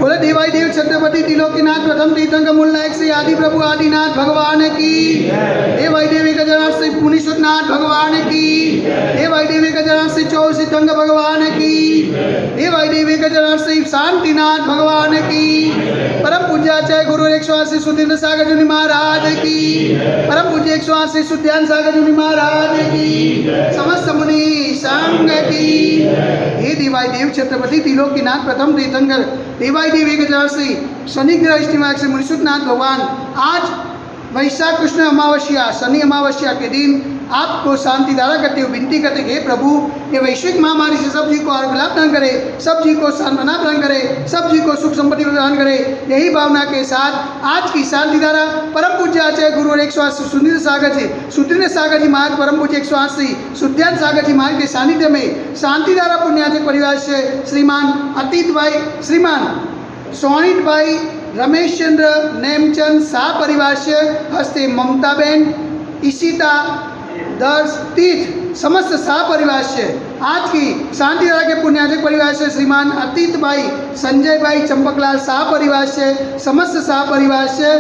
बोले देवाई देव छत्रपति त्रिलोकीनाथ प्रथम तीर्थंकर मूल नायक श्री आदि प्रभु आदिनाथ भगवान की। देवाई देवी गजनाथ श्री पुनीसुतनाथ भगवान की। देवाई देवी गजनाथ श्री चौर सिद्धंग भगवान की। देवाई देवी गजनाथ श्री शांतिनाथ भगवान की। परम पूज्याचार्य गुरु 180 सुधींद्र सागर जुनि महाराज की। परम पूज्य 180 सुध्यान सागर जुनि महाराज की। समस्त मुनि संघ की। हे देवाई देव छत्रपति त्रिलोकीनाथ प्रथम तीर्थंकर देवाई देवी गजनाथ श्री शनिग्रह इष्टनायक श्री मुनीसुतनाथ भगवान, आज वैशाख कृष्ण अमावस्या शनि अमावस्या के दिन आपको शांति धारा करते हुए विनती करते हे प्रभु, ये वैश्विक महामारी से सब जी को आरोग्य लाभ प्रदान करे, सब जी को सांत्वना प्रदान करे, सब जी को सुख संपत्ति प्रदान करे। यही भावना के साथ आज की शांति धारा परम पूज्य आचार्य गुरु 180 सुधींद्र सागर जी महाराज, परम पूज्य 180 सुध्यान सागर जी महाराज के सानिध्य में शांति धारा पुण्याचक परिवार से श्रीमान अतीत भाई, श्रीमान सोनित भाई, रमेश चंद्र नेमचंद शाह परिवार से हस्ते ममताबेन, ईशिता, दर्श, तीर्थ समस्त शाह परिवार से आज की शांति धारा के पुण्याचक परिवार से श्रीमान अतीत भाई, संजय भाई, चंपकलाल शाह परिवार से समस्त शाह परिवार से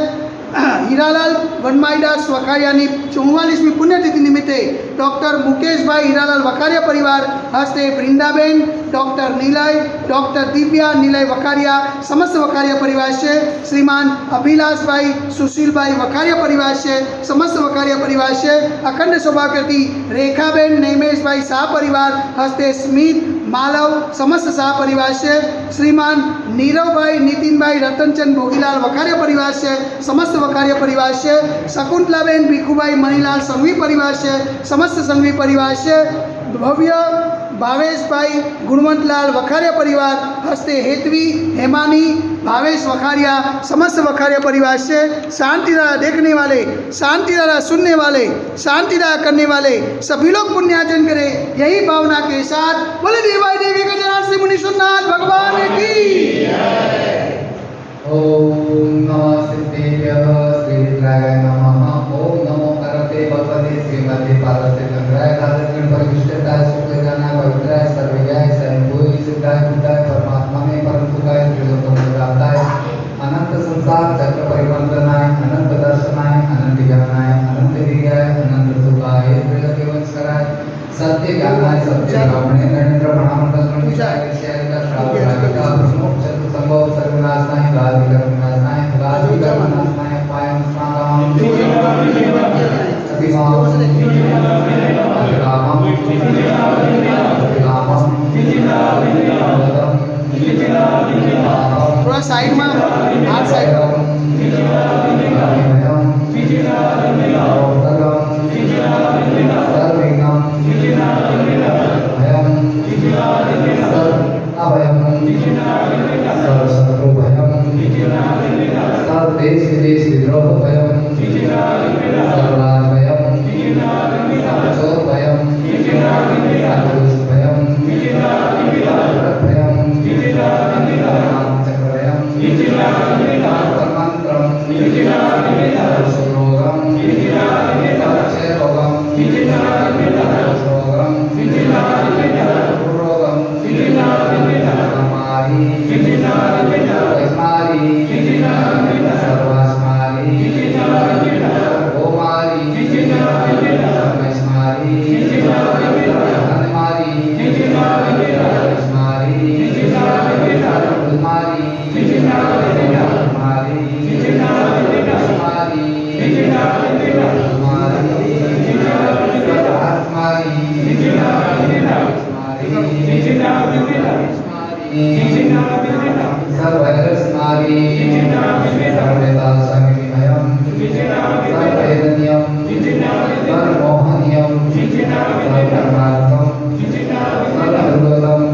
हीरालाल वनमाईदास वखारियानी 44મી पुण्यतिथि निमित्ते डॉक्टर मुकेश भाई हीरालाल वखारिया परिवार हस्ते वृंदाबेन, डॉक्टर निलय, डॉक्टर दिव्या निलय वखारिया समस्त वखारिया परिवार से श्रीमान अभिलाष भाई, सुशील भाई वखारिया परिवार से समस्त वखारिया परिवार से अखंड सौभाग्यवती रेखाबेन, नैमेश भाई शाह परिवार हस्ते स्मित मालव समस्त शाह परिवार से श्रीमान नीरव भाई, नितिन भाई, रतनचंद भोगीलाल वखारिया परिवार से समस्त वखारिया परिवार से शकुंतलाबेन, भिखुभाई, मणिलाल संघवी परिवार से समस्त संघवी परिवार से भव्य भावेश भाई, गुणवंतलाल वखारिया परिवार हस्ते हेतवी, हेमानी, भावेश वखारिया समस्त वखारिया परिवार से शांति धारा देखने वाले, शांति धारा सुनने वाले, शांति धारा करने वाले सभी लोग पुण्यार्जन करें। यही भावना के साथ बोले देवाई देवी गजनाथ श्री मुनीसुतनाथ भगवान की। ओम नमः सिद्धेभ्यः श्रीरुद्राय नमः। ओम नमो भगवते भगवते श्रीमते पार्वती चंद्राय दादृष्ण परिविष्टताय शुक्लजानाय पवित्राय सर्वज्ञाय स्वयंभूय सिद्धाय बुद्धाय परमात्मने परम सुखाय त्रिलोकमोदाताय अनंत संसार चक्र परिवर्तनाय अनंत दर्शनाय अनंत ज्ञानाय अनंत वीर्याय अनंत सुखाय त्रिलोकवंशकराय सत्य ज्ञानाय सत्य ब्राह्मणे नरेंद्र महामंडल विचार विषयाका श्रावकारिका प्रमुख चतु संभव सर्वनाशनाय गादिकर्मनाशनाय गादिकर्मनाशनाय पायं स्मागाम अभिमाम थोड़ा साइड में हाथ साइड देश विदेश विद्रोह भयम सर्वराज भयम चोर भयम आदुष भयम भयम चक्र भयम मंत्रम रोगम क्षय रोगम रोगम हमारी सर्वास्मारी ओमारी स्मारी हनुमारी स्मारी उमारी हमारी सर्वैरस्मारी सर्ववेदा संविमयम् सर्ववेदनीयम् सर्वमोहनीयम् सर्वधर्मार्थम् सर्वदुर्गलम्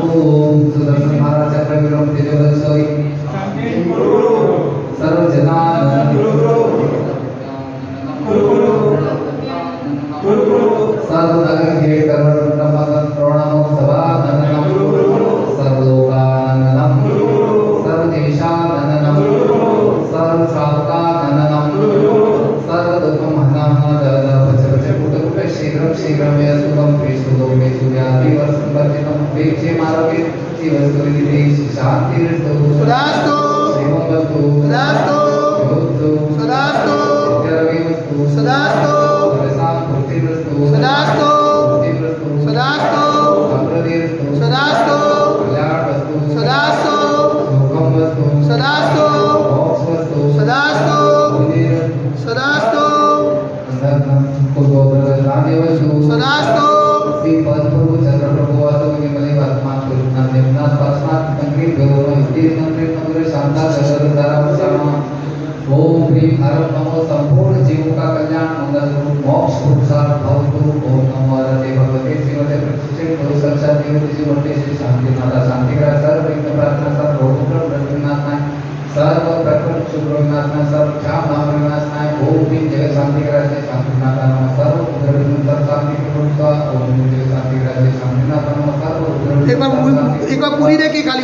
ओम सुदर्शन महाराज चक्र विक्रम तेजोदय सर्वजना सर्वदग्न के कर्मण्डमदन प्रणमो सभा नननम सर्वलोकाननम सर्वदेशाननम सर्वश्रावकाननम सर्वदुःखमहनम विनिदेश शांतिरस्तु सदास्तु शिवमस्तु सदास्तु योस्तु सदास्तु नित्यरविमस्तु सदास्तु प्रसाद पूर्तिरस्तु सदास्तु पूर्तिरस्तु सदास्तु समृद्धिरस्तु सदास्तु कल्याणवस्तु सदास्तु सुखमस्तु सदास्तु मोक्षवस्तु सदास्तु बुद्धिरस्तु सदास्तु पूर्वोत्तरदेवस्तु सदास्तु श्री पद्मप्रभु चंद्रप्रभु वासो विमले वर्तमान पुरुषना देवना पासनाथ मंत्री देवो युद्धि मंत्री मंगल शांता जगत धारा ओम ह्रीं हर नमो संपूर्ण जीवों का कल्याण मंगल रूप मोक्ष पुरुषार्थ भवतु ओम नमो हरते भगवते श्रीमते प्रतिष्ठित गुरु साक्षात देव जी मोटे श्री शांति माता शांति का सर्व विघ्न प्रार्थना सर्व रोग प्रतिनाथनाय सर्व प्रकृत शुभ रोगनाथनाय सर्व ख्याम नाम विनाशनाय ओम ह्रीं जगत शांति कराते शांति माता नमः सर्व उग्र सर्व शांति के रूप का ओम ह्रीं जगत शांति कराते शांति माता नमः सर्व उग्र एक बार पूरी देखिए खाली।